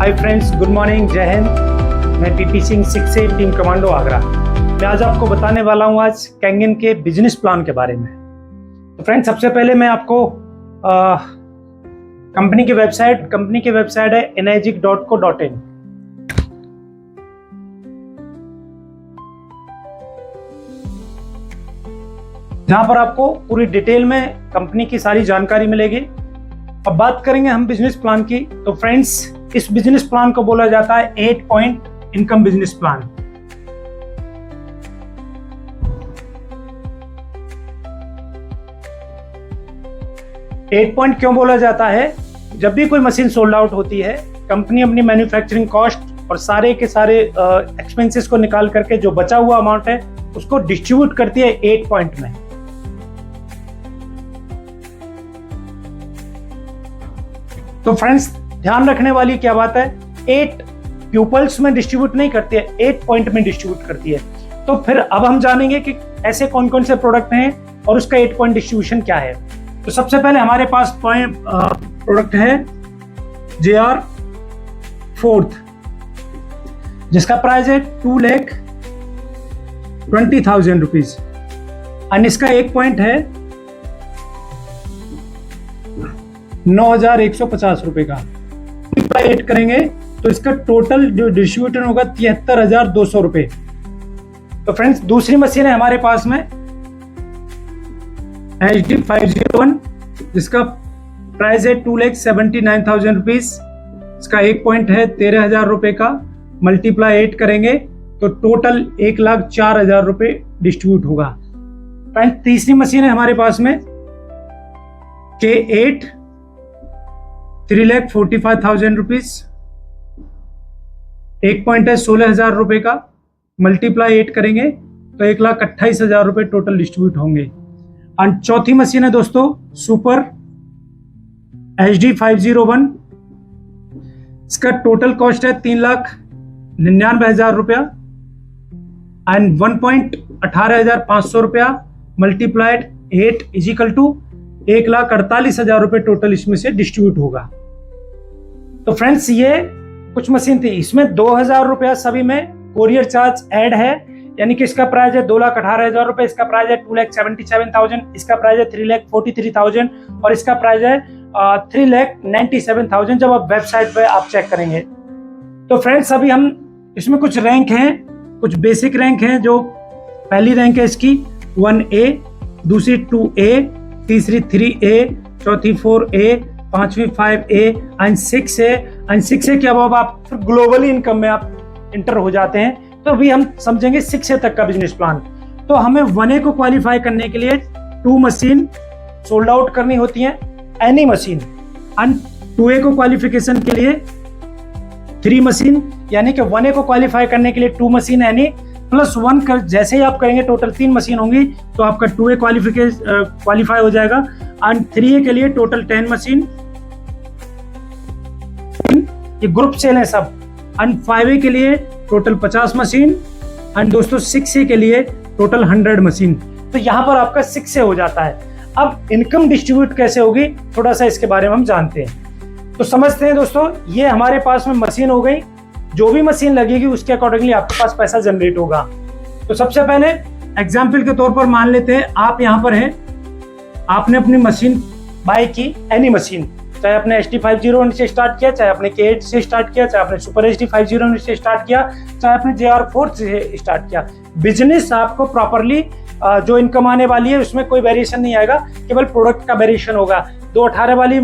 Hi friends, good morning, जय हिंद। मैं PP Singh 6A team commando Agra. मैं आज आपको बताने वाला हूँ आज कैंगन के बिजनेस प्लान के बारे में। तो फ्रेंड्स, सबसे पहले मैं आपको कंपनी की वेबसाइट है energic.co.in। जहां पर आपको पूरी डिटेल में कंपनी की सारी जानकारी मिलेगी। अब बात करेंगे हम बिजनेस प्लान की। तो फ्रेंड्स, इस बिजनेस प्लान को बोला जाता है 8 point income business plan. Eight point क्यों बोला जाता है? जब भी कोई मशीन सोल्ड आउट होती है, कंपनी अपनी मैन्युफैक्चरिंग कॉस्ट और सारे के सारे एक्सपेंसेस को निकाल करके जो बचा हुआ अमाउंट है उसको डिस्ट्रीब्यूट करती है 8 पॉइंट में। तो फ्रेंड्स, ध्यान रखने वाली क्या बात है, 8 प्यूपल्स में डिस्ट्रीब्यूट नहीं करती है, 8 पॉइंट में डिस्ट्रीब्यूट करती है। तो फिर अब हम जानेंगे कि ऐसे कौन कौन से प्रोडक्ट हैं और उसका 8 पॉइंट डिस्ट्रीब्यूशन क्या है। तो सबसे पहले हमारे पास प्रोडक्ट है JR 4th, जिसका प्राइस है 2,20,000 रुपीज। और इसका 1 पॉइंट है 9,150 रुपए का। एड करेंगे तो इसका टोटल जो डिस्ट्रीब्यूटर होगा 73,200 रुपए। तो फ्रेंड्स, दूसरी मशीन है हमारे पास में HD 501, जिसका प्राइस है 2,79,000 रुपीज। इसका 1 पॉइंट है 13,000 रुपए का। मल्टीप्लाई 8 करेंगे तो टोटल 1,04,000 रुपए डिस्ट्रीब्यूट होगा। फ्रेंड्स, तीसरी मशीन है हमारे पास में K8 3,45,000 रुपीज। 1 पॉइंट है 16,000 रुपए का। मल्टीप्लाई 8 करेंगे तो 1,28,000 रुपए टोटल डिस्ट्रीब्यूट होंगे। और चौथी मशीन है दोस्तों सुपर HD 501। इसका टोटल कॉस्ट है 3,99,000 रुपया एंड 1,18,500 रुपया। मल्टीप्लाइड 8 इजिकल टू 1,48,000 रुपए टोटल इसमें से डिस्ट्रीब्यूट होगा। तो फ्रेंड्स, ये कुछ मशीन थी। इसमें 2,000 रुपया सभी में कोरियर चार्ज ऐड है, यानी कि इसका प्राइस है 2,18,000 रुपए, इसका प्राइस है 2,77,000, इसका प्राइस है 3,43,000 और इसका प्राइस है 3,97,000 जब आप वेबसाइट पे आप चेक करेंगे। तो फ्रेंड्स, अभी हम इसमें कुछ रैंक हैं, कुछ बेसिक रैंक हैं। जो पहली रैंक है इसकी 1A, दूसरी 2A, तीसरी 3A, चौथी 4A, पांचवी 5A and 6A। And 6A के अब आप फिर ग्लोबली इनकम में आप इंटर हो जाते हैं। तो अभी हम समझेंगे 6A तक का बिजनेस प्लान। तो हमें 1A को क्वालिफाई करने के लिए 2 मशीन सोल्ड आउट करनी होती है, एनी मशीन। एंड 2A को क्वालिफिकेशन के लिए 3 मशीन, यानी कि 1A को क्वालिफाई करने के लिए 2 मशीन एनी प्लस 1 कर जैसे ही आप करेंगे टोटल 3 मशीन होंगी तो आपका 2A क्वालिफाई हो जाएगा। एंड 3A के लिए टोटल 10 मशीन, ये ग्रुप सेल है सब। एंड 5A के लिए टोटल 50 मशीन एंड दोस्तों 6A के लिए टोटल 100 मशीन। तो यहाँ पर आपका 6A हो जाता है। अब इनकम डिस्ट्रीब्यूट कैसे होगी, थोड़ा सा इसके बारे में हम जानते हैं। तो समझते हैं दोस्तों, ये हमारे पास में मशीन हो गई। जो भी मशीन लगेगी उसके अकॉर्डिंगली आपके पास पैसा जनरेट होगा। तो सबसे पहले एग्जाम्पल के तौर पर मान लेते हैं आप यहाँ पर हैं, आपने अपनी मशीन बाय की, एनी मशीन, चाहे आपने HD 501 से स्टार्ट किया, चाहे आपने K8 से स्टार्ट किया, चाहे आपने सुपर HD 501 से स्टार्ट किया, चाहे आपने JR 4 से स्टार्ट किया। बिजनेस आपको प्रॉपरली जो इनकम आने वाली है उसमें कोई वेरिएशन नहीं आएगा, केवल प्रोडक्ट का वेरिएशन होगा। 218 वाली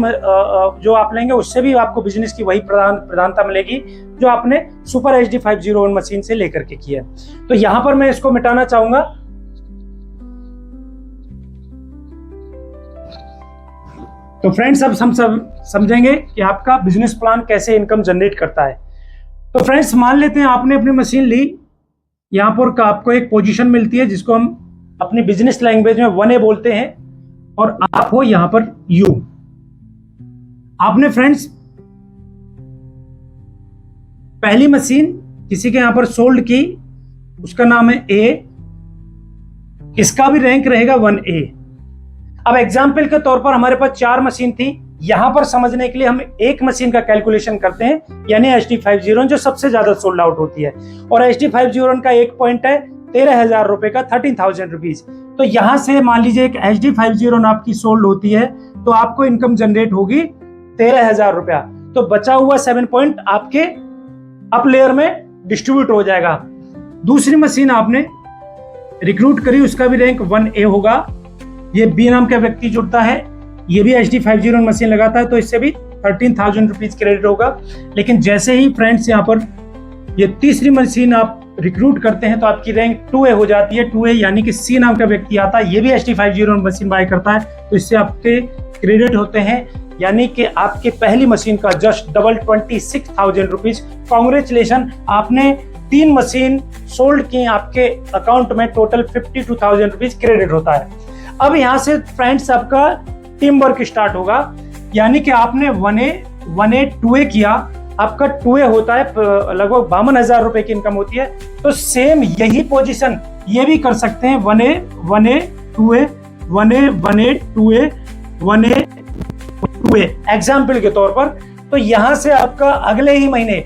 जो आप लेंगे उससे भी आपको बिजनेस की वही प्रधानता मिलेगी जो आपने सुपर HD 501 मशीन से लेकर के किया। तो यहां पर मैं इसको मिटाना चाहूंगा। तो फ्रेंड्स, अब हम सब समझेंगे कि आपका बिजनेस प्लान कैसे इनकम जनरेट करता है। तो फ्रेंड्स, मान लेते हैं आपने अपनी मशीन ली, यहां पर आपको एक पोजीशन मिलती है जिसको हम अपनी बिजनेस लैंग्वेज में 1A बोलते हैं और आप हो यहां पर U। आपने फ्रेंड्स पहली मशीन किसी के यहां पर सोल्ड की, उसका नाम है A, इसका भी रैंक रहेगा 1A। अब एग्जाम्पल के तौर पर हमारे पास 4 मशीन थी, यहां पर समझने के लिए हम एक मशीन का कैलकुलेशन करते हैं, यानी HD50 जो सबसे ज्यादा सोल्ड आउट होती है, और HD50 का एक पॉइंट है 13,000 रुपए का, 13,000 रुपीज। तो यहां से मान लीजिए एक HD50 आपकी सोल्ड होती है तो आपको इनकम जनरेट होगी 13,000 रुपया। तो बचा हुआ 7 पॉइंट आपके अप लेयर में डिस्ट्रीब्यूट हो जाएगा। दूसरी मशीन आपने रिक्रूट करी, उसका भी रैंक 1A होगा। ये बी नाम का व्यक्ति जुड़ता है, ये भी HD50 मशीन लगाता है, तो इससे भी 13,000 रुपीज क्रेडिट होगा। लेकिन जैसे ही फ्रेंड्स यहाँ पर ये तीसरी मशीन आप रिक्रूट करते हैं तो आपकी रैंक 2A हो जाती है। 2A यानी कि सी नाम का व्यक्ति आता है, ये भी HD50 मशीन बाय करता है, तो इससे आपके क्रेडिट होते हैं, यानी कि आपके पहली मशीन का जस्ट डबल 26,000 रुपीज। कॉन्ग्रेचुलेशन, आपने 3 मशीन सोल्ड की, आपके अकाउंट में टोटल 52,000 रुपीज क्रेडिट होता है। अब यहाँ से फ्रेंड्स आपका टीम वर्क स्टार्ट होगा, यानी कि आपने 1A 2A किया, आपका 2A होता है लगभग 52,000 रुपए की इनकम होती है। तो सेम यही पोजीशन ये भी कर सकते हैं, 1A 2A 1A 2A 1A 2A example के तौर पर। तो यहां से आपका अगले ही महीने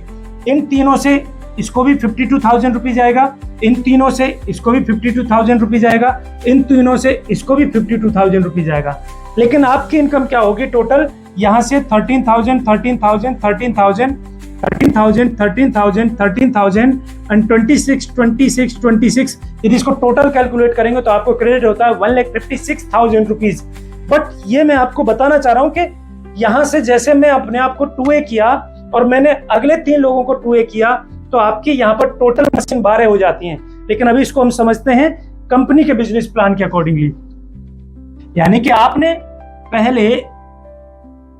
इन तीनों से इसको भी 52,000 रुपीज आएगा, इन तीनों से इसको भी 52,000 रुपीज आएगा, इन तीनों से इसको भी 52,000 रुपीज आएगा। लेकिन आपकी इनकम क्या होगी टोटल, यहां से 13,000 13,000 13,000 13,000 13,000 13,000 एंड 26 26 26। यदि इसको टोटल कैलकुलेट करेंगे तो आपको क्रेडिट होता है 1,56,000 रुपीज। बट ये मैं आपको बताना चाह रहा हूं कि यहां से जैसे मैं अपने आप को 2A किया और मैंने अगले 3 लोगों को 2A किया, तो आपकी यहाँ पर टोटल मशीन 12 हो जाती हैं। लेकिन अभी इसको हम समझते हैं कंपनी के बिजनेस प्लान के अकॉर्डिंगली, यानी कि आपने पहले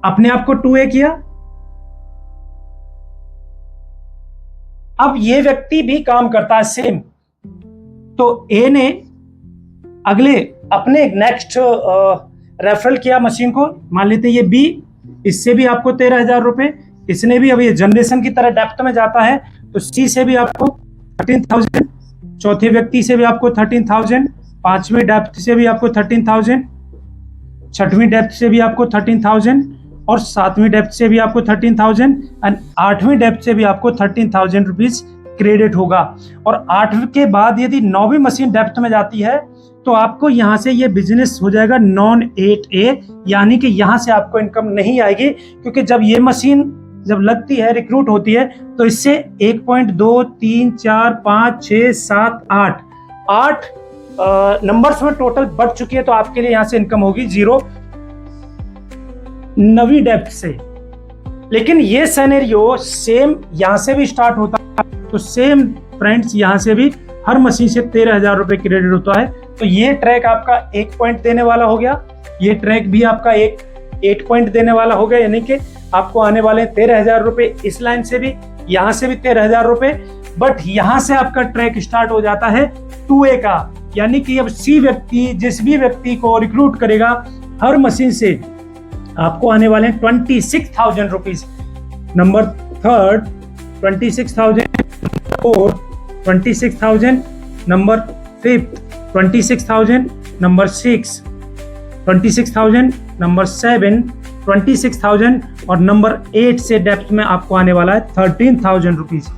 अपने आप को 2A किया, अब ये व्यक्ति भी काम करता है सेम, तो A ने अगले अपने नेक्स्ट रेफरल किया मशीन को, मान लेते हैं ये B, इससे भी आपको 13,000 रुपए, इसने भी, अब ये जनरेशन की तरह डेप्थ में जाता है, तो C से भी आपको 13,000, चौथे व्यक्ति से भी आपको 13,000, पांचवें डेप्थ से भी आपको 13,000, छठवीं डेप्थ से भी आपको 13,000 और सातवीं डेप्थ से भी आपको 13,000 एंड आठवीं डेप्थ से भी आपको 13,000 रुपीज क्रेडिट होगा। और 8वीं के बाद यदि 9वीं मशीन डेप्थ में जाती है तो आपको यहां से ये बिजनेस हो जाएगा नॉन 8A, यानी कि यहां से आपको इनकम नहीं आएगी, क्योंकि जब ये मशीन जब लगती है, रिक्रूट होती है, तो इससे 1.2 3 4 5 6 7 8 नंबर्स में टोटल बढ़ चुकी है, तो आपके लिए यहां से इनकम होगी 0 9वीं डेप्थ से। लेकिन ये सिनेरियो सेम यहां से भी स्टार्ट होता है, तो सेम फ्रेंड्स यहां से भी हर मशीन से 13,000 रुपए क्रेडिट होता है। तो ये ट्रैक आपका 1 पॉइंट देने वाला हो गया, ये ट्रैक भी आपका 8 पॉइंट देने वाला हो गया, यानी कि आपको आने वाले 13,000 रुपए, इस लाइन से भी, यहां से भी 13,000 रुपए। बट यहां से आपका ट्रैक स्टार्ट हो जाता है 2A का, यानी कि अब C व्यक्ति जिस भी व्यक्ति को रिक्रूट करेगा हर मशीन से आपको आने वाले 26,000 rupees. Number third 26,000, fourth 26,000, number fifth 26,000, number 6 26,000, number 7 26,000 और नंबर 8 से डेप्थ में आपको आने वाला है 13,000 रुपीज।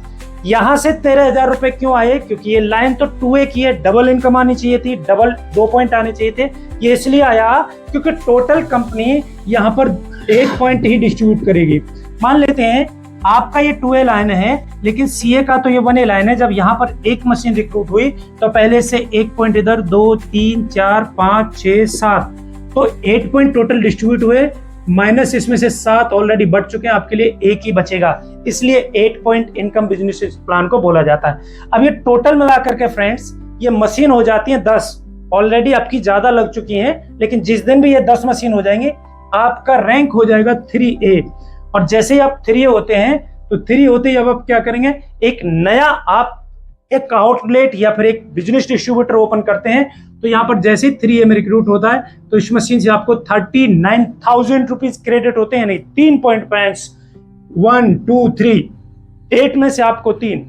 यहां से 13,000 रुपए क्यों आए, क्योंकि ये लाइन तो 2A की है, डबल इनकम आनी चाहिए थी, डबल 2 पॉइंट आने चाहिए थे। ये इसलिए आया क्योंकि टोटल कंपनी यहां पर 8 पॉइंट ही डिस्ट्रीब्यूट करेगी। मान लेते हैं आपका ये 2A लाइन है, लेकिन CA का तो ये 1A लाइन है। जब यहाँ पर एक मशीन रिक्रूट हुई तो पहले से 1 पॉइंट इधर, 2 3 4 5 6 7, तो 8 पॉइंट टोटल डिस्ट्रीब्यूट हुए, माइनस इसमें से 7 ऑलरेडी बढ़ चुके हैं, आपके लिए 1 ही बचेगा, इसलिए 8 पॉइंट इनकम बिजनेस प्लान को बोला जाता है। अब ये टोटल मिला करके फ्रेंड्स ये मशीन हो जाती है 10, ऑलरेडी आपकी ज्यादा लग चुकी हैं, लेकिन जिस दिन भी ये 10 मशीन हो जाएंगे आपका रैंक हो जाएगा 3A। और जैसे ही आप 3A होते हैं तो 3 होते ही अब आप क्या करेंगे, एक नया आप एक आउटलेट या फिर एक बिजनेस डिस्ट्रीब्यूटर ओपन करते हैं। तो यहाँ पर जैसे ही 3A में रिक्रूट होता है तो इस मशीन से आपको 39,000 रुपीज क्रेडिट होते हैं, नहीं 3 पॉइंट 1 2 3 8 में से आपको 3।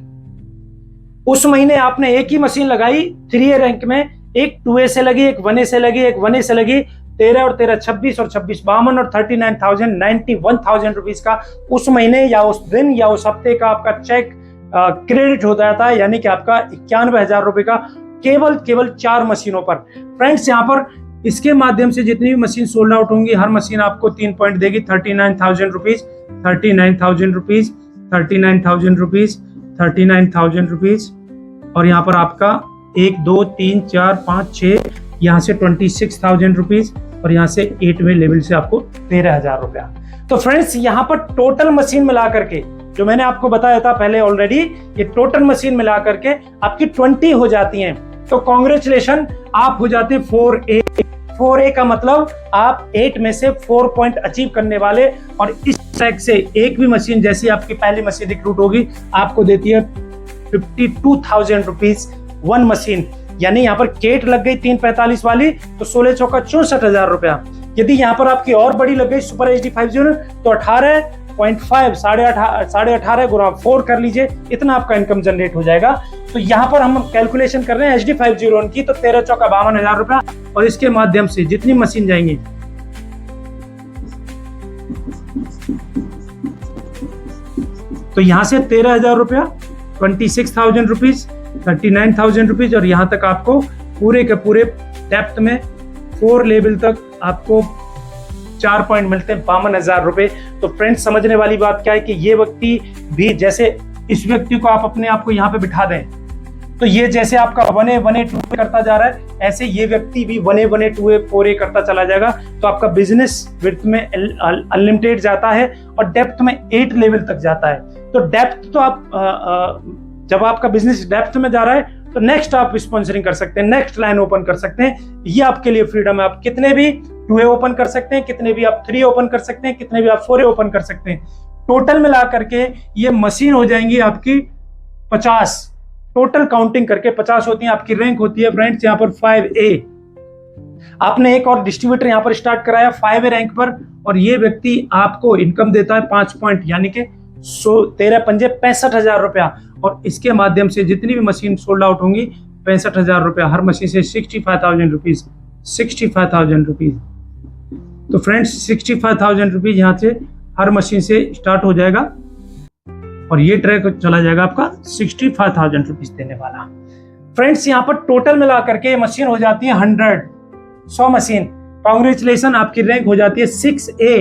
उस महीने आपने एक ही मशीन लगाई 3A रैंक में, एक 2A से लगी, एक 1A से लगी, एक 1A से लगी, 13 और 13 26 और 26 52 और 39,000 91,000 रुपीज का उस महीने या उस दिन या उस हफ्ते का आपका चेक क्रेडिट हो जाता है, यानी कि आपका 91,000 रुपए का केवल 4 मशीनों पर। फ्रेंड्स यहाँ पर इसके माध्यम से जितनी भी मशीन सोल्ड आउट होंगी, हर मशीन आपको 3 पॉइंट देगी, 39,000 रुपीज, 39,000 रुपीज, 39,000 रुपीज, 39,000 रुपीज, और यहाँ पर आपका 1 2 3 4 5 6, यहाँ से 26,000 रुपीज, और यहाँ से 8वें लेवल से आपको 13,000 रुपया। तो फ्रेंड्स यहाँ पर टोटल मशीन मिला करके जो मैंने आपको बताया था पहले ऑलरेडी, ये टोटल मशीन मिला करके आपकी 20 हो जाती हैं। तो कॉन्ग्रेचुलेशन, आप हो जाते 4A। 4A का मतलब आप 8 में से 4 पॉइंट अचीव करने वाले, और इस ट्रैक से एक भी मशीन जैसी आपकी पहली मशीन रिक्रूट होगी आपको देती है 52,000 रुपीज 1 मशीन। यानी यहाँ पर केट लग गई 345 वाली तो 16 चौका 64,000 रुपया। यदि यहाँ पर आपकी और बड़ी लग गई सुपर HD 50 तो 18.5 18.5 गुना 4 कर लीजिए, इतना आपका इनकम जनरेट हो जाएगा। तो यहाँ पर हम कैलकुलेशन कर रहे हैं HD 50 की, तो 13 चौका 52,000 रुपया, और इसके माध्यम से जितनी मशीन जाएंगी तो यहाँ से 13,000 रुपया, 26,000 रुपीज, 39,000 रुपीज, और यहाँ तक आपको पूरे के पूरे डेप्थ में 4 लेवल तक आपको 4 पॉइंट मिलते हैं, 52,000 रुपए। तो फ्रेंड्स समझने वाली बात क्या है कि ये व्यक्ति भी, जैसे इस व्यक्ति को आप अपने आप को यहाँ पे बिठा दें तो ये जैसे आपका 1A 1A 2A करता जा रहा है, ऐसे ये व्यक्ति भी 1A 1A 2A 4A करता चला जाएगा। तो आपका बिजनेस विड्थ में अनलिमिटेड जाता है और डेप्थ में 8 लेवल तक जाता है। तो डेप्थ तो आप जब आपका बिजनेस डेप्थ में जा रहा है तो नेक्स्ट आप स्पॉन्सरिंग कर सकते हैं, नेक्स्ट लाइन ओपन कर सकते हैं, ये आपके लिए फ्रीडम है। आप कितने भी 2A ओपन कर सकते हैं, कितने भी आप 3A ओपन कर सकते हैं, कितने भी आप 4A ओपन कर सकते हैं। टोटल मिला करके ये मशीन हो जाएंगी आपकी 50, टोटल काउंटिंग करके 50 होती है। आपकी रैंक होती है फ्रेंड्स यहाँ पर 5A। आपने एक और डिस्ट्रीब्यूटर यहाँ पर स्टार्ट कराया 5A रैंक पर, और ये व्यक्ति आपको इनकम देता है 5 पॉइंट, यानी कि 13 पंजे 65,000 रुपया, और इसके माध्यम से जितनी भी मशीन सोल्ड आउट होंगी 65,000 रुपया हर मशीन से, 65,000 रुपीज, 65,000 रुपीज। तो फ्रेंड्स 65,000 रुपीज यहाँ से हर मशीन से स्टार्ट हो जाएगा, और ये ट्रैक चला जाएगा आपका 65,000 रुपीज देने वाला। फ्रेंड्स यहाँ पर टोटल मिला करके मशीन हो जाती है 100 मशीन। कांग्रेचुलेशन, आपकी रैंक हो जाती है 6A।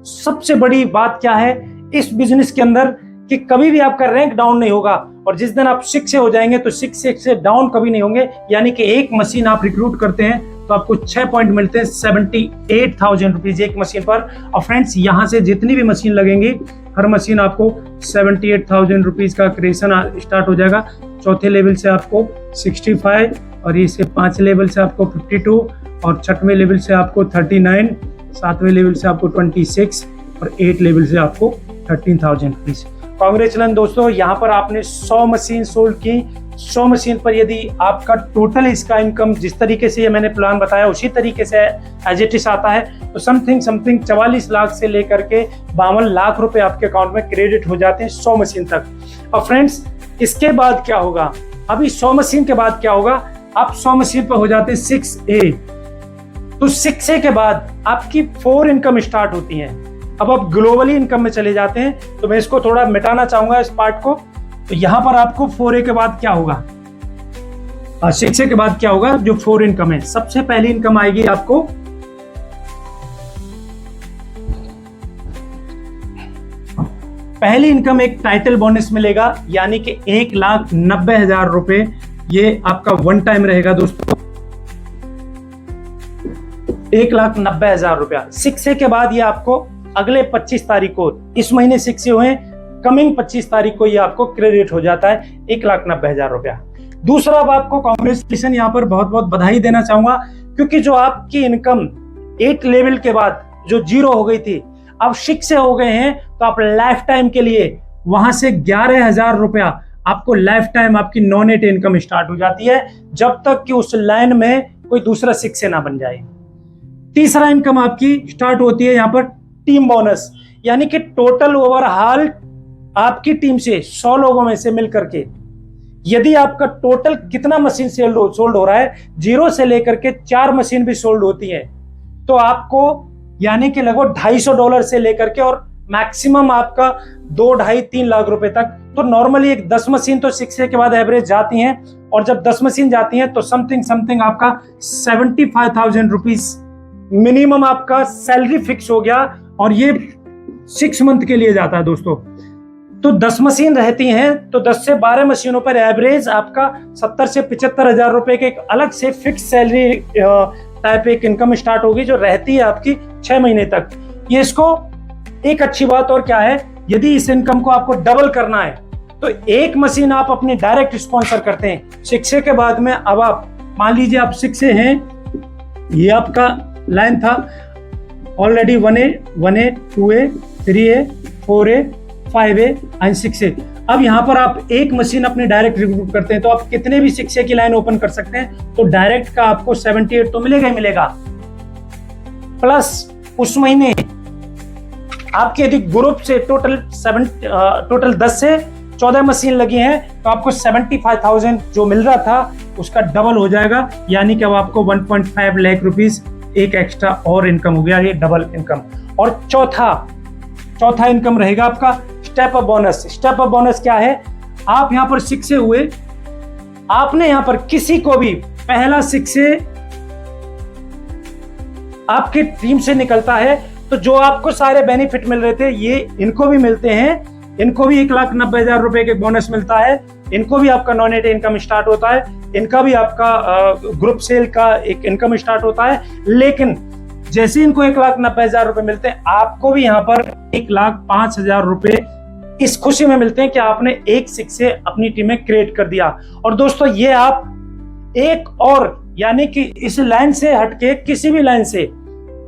सबसे बड़ी बात क्या है इस बिजनेस के अंदर कि कभी भी आपका रैंक डाउन नहीं होगा, और जिस दिन आप 6 हो जाएंगे तो 6 से डाउन कभी नहीं होंगे। यानी कि एक मशीन आप रिक्रूट करते हैं तो आपको 6 पॉइंट मिलते हैं 78,000 रुपीज एक मशीन पर। और फ्रेंड्स यहाँ से जितनी भी मशीन लगेंगी हर मशीन आपको 78,000 रुपीज का क्रिएशन स्टार्ट हो जाएगा। चौथे लेवल से आपको 65, और इससे 5 लेवल से आपको 52, और 6वें लेवल से आपको 39, 7वें लेवल से आपको 26, और 8 लेवल से आपको 13,000 रुपीज। कांग्रेचुलेशन दोस्तों, यहाँ पर आपने 100 मशीन सोल्ड की। 100 मशीन पर यदि आपका टोटल इसका इनकम जिस तरीके से ये मैंने प्लान बताया उसी तरीके से एज इट इज आता है तो समथिंग 44 लाख से लेकर के 52 लाख रुपए आपके अकाउंट में क्रेडिट हो जाते हैं 100 मशीन तक। और फ्रेंड्स इसके बाद क्या होगा, अभी 100 मशीन के बाद क्या होगा, आप 100 मशीन पर हो जाते हैं 6A। तो 6A के बाद आपकी 4 इनकम स्टार्ट होती है। अब आप ग्लोबली इनकम में चले जाते हैं, तो मैं इसको थोड़ा मिटाना चाहूंगा इस पार्ट को। तो यहां पर आपको 4A के बाद क्या होगा, 6A के बाद क्या होगा, जो 4 इनकम है, सबसे पहली इनकम आएगी आपको पहली इनकम एक टाइटल बोनस मिलेगा, यानी कि 1,90,000 रुपए। ये आपका वन टाइम रहेगा दोस्तों, 1,90,000 रुपया। 6A के बाद ये आपको अगले 25 तारीख को, इस महीने 6A हुए, कमिंग 25 तारीख को ये आपको क्रेडिट हो जाता है 1,90,000 रुपया। दूसरा अब आपको कांग्रेचुलेशन यहाँ पर बहुत बहुत बधाई देना चाहूंगा, क्योंकि जो आपकी इनकम 8 लेवल के बाद जो 0 हो गई थी अब 6 हो गए हैं, तो आप लाइफ टाइम के लिए वहां से 11,000 रुपया आपको लाइफ टाइम आपकी नॉन 8 इनकम स्टार्ट हो जाती है, जब तक कि उस लाइन में कोई दूसरा 6 ना बन जाए। तीसरा इनकम आपकी स्टार्ट होती है यहाँ पर टीम बोनस, यानी कि टोटल ओवरऑल आपकी टीम से 100 लोगों में से मिलकर के यदि आपका टोटल कितना मशीन सोल्ड हो रहा है, 0 से लेकर के 4 मशीन भी सोल्ड होती है, तो आपको यानी कि लगभग $250 से लेकर के और मैक्सिमम आपका 2, 2.5, 3 लाख रुपए तक। तो नॉर्मली एक 10 मशीन तो 6A के बाद एवरेज जाती हैं, और जब 10 मशीन जाती हैं तो समथिंग आपका 75,000 रुपीज मिनिमम आपका सैलरी फिक्स हो गया, और ये 6 मंथ के लिए जाता है दोस्तों। तो 10 मशीन रहती हैं तो 10 से 12 मशीनों पर एवरेज आपका 70 से 75 हजार रुपए के एक अलग से फिक्स सैलरी टाइप एक इनकम स्टार्ट होगी, जो रहती है आपकी 6 महीने तक। ये इसको एक अच्छी बात और क्या है, यदि इस इनकम को आपको डबल करना है तो एक मशीन आप अपनी डायरेक्ट स्पॉन्सर करते हैं 6A के बाद में। अब आप मान लीजिए आप 6A हैं, ये आपका लाइन था already 1A, 1A, 2A, 3A, 4A, 5A and 6A। अब यहाँ पर आप एक मशीन अपनी डायरेक्ट रिक्रूट करते हैं तो आप कितने भी 6A की लाइन ओपन कर सकते हैं, तो डायरेक्ट का आपको 78 तो मिलेगा ही मिलेगा। प्लस उस महीने आपके यदि ग्रुप से टोटल 10 से 14 मशीन लगी हैं तो आपको 75,000 जो मिल रहा था उसका डबल हो जाएगा, यानी कि अब आपको 1.5 लाख रुपीस एक एक्स्ट्रा और इनकम हो गया, ये डबल इनकम। और चौथा इनकम रहेगा आपका step up bonus. Step up bonus क्या है, आप यहां पर 6A हुए, आपने यहां पर किसी को भी पहला 6A आपकी टीम से निकलता है तो जो आपको सारे बेनिफिट मिल रहे थे ये इनको भी मिलते हैं। इनको भी 1,90,000 रुपए के बोनस मिलता है, इनको भी आपका नॉन एट इनकम स्टार्ट होता है, इनका भी आपका ग्रुप सेल का एक इनकम स्टार्ट होता है। लेकिन जैसे इनको 1,90,000 रुपए मिलते हैं, आपको भी यहाँ पर 1,05,000 रुपए इस खुशी में मिलते हैं कि आपने एक 6A अपनी टीम में क्रिएट कर दिया। और दोस्तों ये आप एक और यानी कि इस लाइन से हटके किसी भी लाइन से,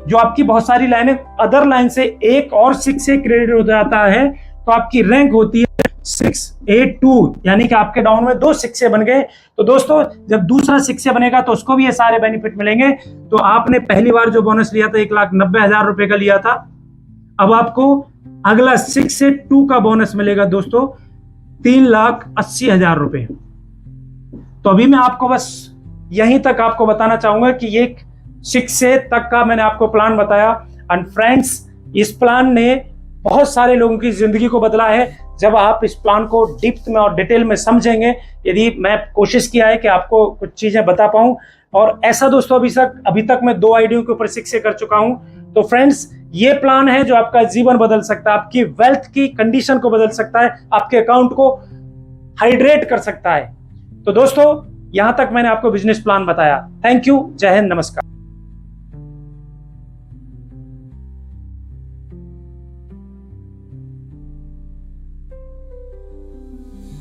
जो आपकी बहुत सारी लाइनें अदर लाइन से एक और 6A क्रेडिट हो जाता है तो आपकी रैंक होती है 6A2, यानी कि आपके डाउन में 2 6A बन गए। तो दोस्तों जब दूसरा 6A बनेगा तो उसको भी ये सारे बेनिफिट मिलेंगे। तो आपने पहली बार जो बोनस लिया था 1,90,000 रुपए का लिया था, अब आपको अगला 6A2 का बोनस मिलेगा दोस्तों 3,80,000 रुपए। तो अभी मैं आपको बस यहीं तक आपको बताना चाहूंगा कि ये 6A तक का मैंने आपको प्लान बताया। एंड फ्रेंड्स, इस प्लान ने बहुत सारे लोगों की जिंदगी को बदला है। जब आप इस प्लान को डीप में और डिटेल में समझेंगे, यदि मैं कोशिश किया है कि आपको कुछ चीजें बता पाऊं, और ऐसा दोस्तों अभी तक मैं 2 आईडियो के ऊपर 6A कर चुका हूं। तो फ्रेंड्स, ये प्लान है जो आपका जीवन बदल सकता है, आपकी वेल्थ की कंडीशन को बदल सकता है, आपके अकाउंट को हाइड्रेट कर सकता है। तो दोस्तों यहां तक मैंने आपको बिजनेस प्लान बताया। थैंक यू, जय हिंद, नमस्कार।